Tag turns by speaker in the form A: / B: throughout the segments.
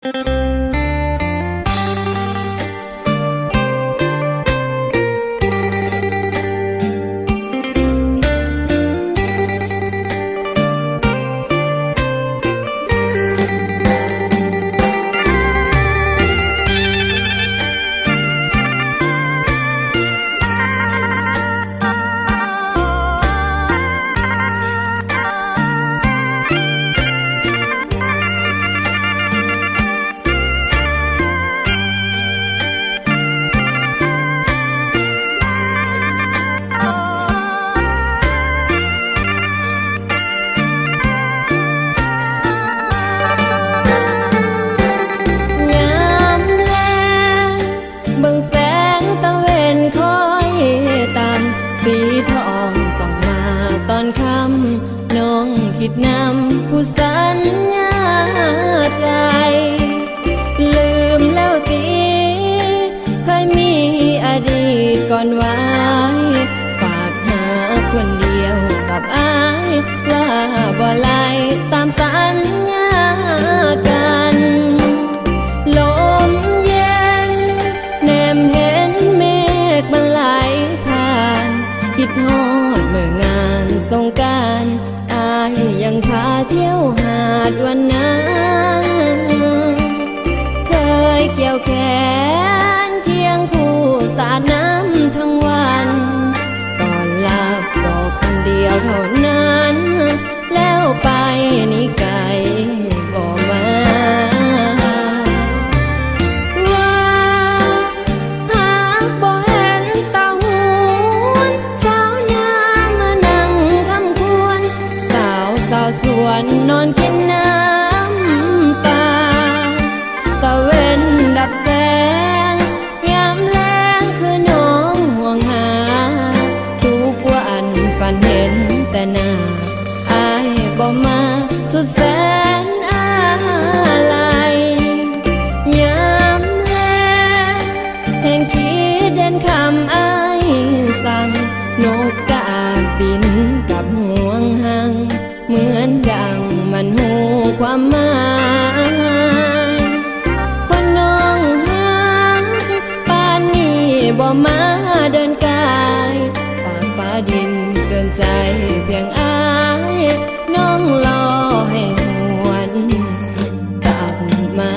A: เบิ่งแสงตะเวนคอยตามสีทองส่องมาตอนค่ำน้องคิดนำผู้สัญญาใจลืมแล้วตีเคยมีอดีตก่อนไว้ฝากหาคนเดียวกับอายว่าบ่ไล่ตามสัญญากันลมเย็นแนมเห็นเมฆมันไหลผ่านคิดฮอดเมื่องานสงกรานต์อายยังพาเที่ยวหาดวันนั้นเคยเกี่ยวแขนเคียงคู่สาดน้ำทั้งวันก่อนลาบอกคนเดียวเท่านั้นแล้วไปนี่ไกลบ่มาสวนนอนกินน้ำตาตะเวนดับแสงยามแลงคือน้องห่วงหาทุกวันฝันเห็นแต่หน้าอายบ่มาสุดแสนอะไรยามแลงแห่งคิดเด่นคำอายสั่งนกกาบินกับห่วงหางเหมือนดังมันหูความหมายคนน้องหักป่านนี้บ่มาเดินกายตากฟ้าดินเดินใจเพียงอายน้องรอให้หวนกลับมา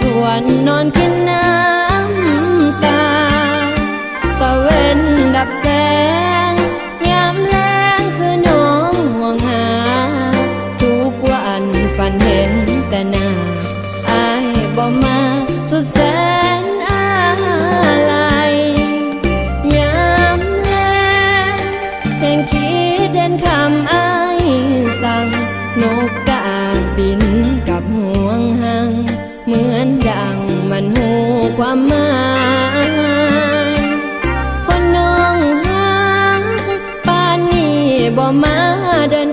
A: สวนนอนกินน้ำตาตะเวนดับแสงยามแลงคือน้องห่วงหาทุกวันฝันเห็นแต่หน้าอายบ่มาสุดแสนอะไรยามแลงแห่งคิดเด่นคำอายสั่งนกกาบินกับห่วงหางเหมือนดังมันหูความหมายคนน้องหักป่านนี้บ่มาเดิน